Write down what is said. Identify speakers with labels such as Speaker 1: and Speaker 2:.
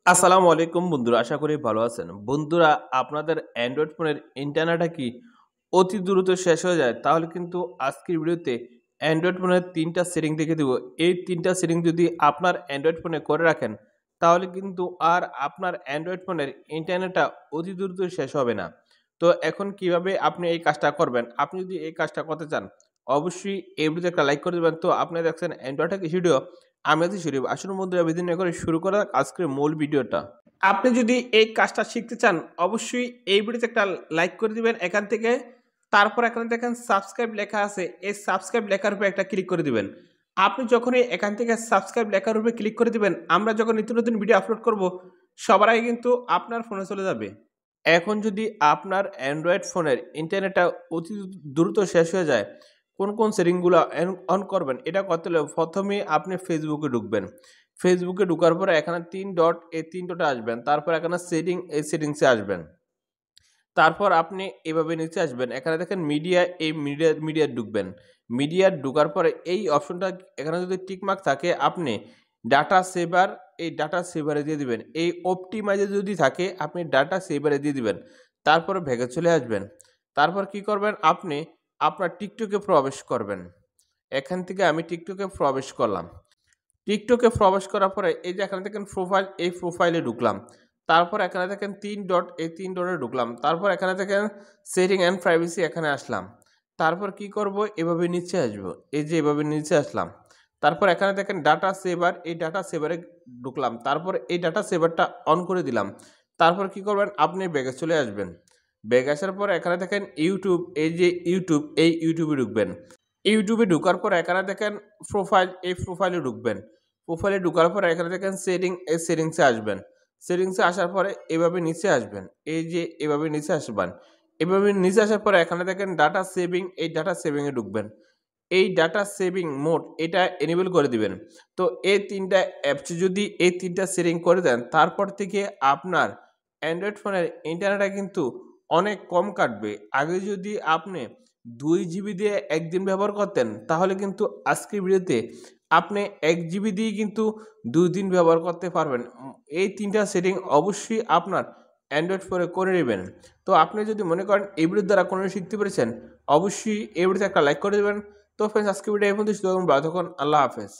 Speaker 1: আসসালামু আলাইকুম বন্ধুরা, আশা করি ভালো আছেন। বন্ধুরা, আপনাদের অ্যান্ড্রয়েড ফোনের ইন্টারনেটটা কি অতি দ্রুত শেষ হয়ে যায়? তাহলে কিন্তু আজকের ভিডিওতে অ্যান্ড্রয়েড ফোনের ৩ টা সেটিং দেখিয়ে দিব। এই ৩ টা সেটিং যদি আপনার অ্যান্ড্রয়েড ফোনে করে রাখেন, তাহলে কিন্তু আর আপনার অ্যান্ড্রয়েড ফোনের ইন্টারনেটটা অতি দ্রুত শেষ হবে না। তো এখন কিভাবে আপনি এই কাজটা করবেন? আপনি যদি এই কাজটা করতে চান, অবশ্যই এই ভিডিওতে একটা লাইক করে দিবেন। তো আপনি দেখছেন অ্যান্ড্রয়েড টেক ভিডিও, আমি আছি শরীফ। আসুন বন্ধুরা, বেশি দেরি না করে শুরু করা যাক আজকের মূল ভিডিওটা। আপনি যদি এই কাজটা শিখতে চান, অবশ্যই এই ভিডিওতে একটা লাইক করে দিবেন এখান থেকে। তারপর এখানে দেখেন সাবস্ক্রাইব লেখা আছে। এই সাবস্ক্রাইব লেখার উপরে একটা ক্লিক করে দিবেন। আপনি যখনই এখান থেকে সাবস্ক্রাইব লেখার উপরে ক্লিক করে দিবেন, আমরা যখন নিত্য নতুন ভিডিও আপলোড করব, সবার আগে কিন্তু আপনার ফোনে চলে যাবে। এখন যদি আপনার অ্যান্ড্রয়েড ফোনের ইন্টারনেটটা অতি দ্রুত শেষ হয়ে যায়, কোন সেটিংগুলো অন করবেন? এটা করতে হলে ১ম এই আপনি ফেসবুকে ঢুকবেন। ফেসবুকে ঢোকার পরে এখানে ৩ ডট, এই ৩ ডটে আসবেন। তারপর এখানে সেটিং, এই সেটিংসে আসবেন। তারপর আপনি এভাবে নিচে আসবেন। এখানে দেখেন মিডিয়া, এই মিডিয়ায় ঢুকবেন। মিডিয়ায় ঢোকার পরে এই অপশনটা এখানে যদি টিক মার্ক থাকে, আপনি ডাটা সেভার, এই ডাটা সেভারে দিয়ে দিবেন। এই অপটিমাইজে যদি থাকে, আপনি ডাটা সেভারে দিয়ে দিবেন। তারপরে ব্যাকে চলে আসবেন। তারপর কি করবেন? আপনি আপনার টিকটকে প্রবেশ করবেন। এখান থেকে আমি টিকটকে প্রবেশ করলাম। টিকটকে প্রবেশ করার পরে এই যে এখানে দেখেন প্রোফাইল, এই প্রোফাইলে ঢুকলাম। তারপর এখানে দেখেন ৩ ডট, এই ৩ ডটে ঢুকলাম। তারপর এখানে দেখেন সেটিং অ্যান্ড প্রাইভেসি, এখানে আসলাম। তারপর কি করব? এভাবে নিচে আসব। এই যে এভাবে নিচে আসলাম। তারপর এখানে দেখেন ডাটা সেভার, এই ডাটা সেভারে ঢুকলাম। তারপর এই ডাটা সেভারটা অন করে দিলাম। তারপর কি করবেন? আপনি ব্যাকে চলে আসবেন। ব্যাক আসার পর এখানে দেখেন ইউটিউব, এই যে ইউটিউব, এই ইউটিউবে ঢুকবেন। ইউটিউবে ঢোকার পর এখানে দেখেন প্রোফাইল, এই প্রোফাইলে ঢুকবেন। প্রোফাইলে ঢোকার পরে এখানে দেখেন সেটিং, এই সেটিংসে আসবেন। সেটিংসে আসার পরে এভাবে নিচে আসবেন। এই যে এভাবে নিচে আসবেন। এভাবে নিচে আসার পরে এখানে দেখেন ডাটা সেভিং, এই ডাটা সেভিং এ ঢুকবেন। এই ডাটা সেভিং মোড এটা এনেবল করে দিবেন। তো এই ৩ টা অ্যাপস যদি এই ৩ টা সেটিং করে দেন, তারপর থেকে আপনার অ্যান্ড্রয়েড ফোনের ইন্টারনেটটা কিন্তু অনেক কম কাটবে। আগে যদি আপনি ২ জিবি দিয়ে ১ দিন ব্যবহার করতেন, তাহলে কিন্তু আজকের ভিডিওতে আপনি ১ জিবি দিয়েই কিন্তু ২ দিন ব্যবহার করতে পারবেন। এই ৩ টা সেটিং অবশ্যই আপনার অ্যান্ড্রয়েড ফোনে করে নিবেন। তো আপনি যদি মনে করেন এই ভিডিওর দ্বারা কোনো কিছু শিখতে পেরেছেন, অবশ্যই এই ভিডিওতে একটা লাইক করে দিবেন। তো ফ্রেন্ডস, আজকের ভিডিও এই পর্যন্তই। ভালো থাকুন। আল্লাহ হাফেজ।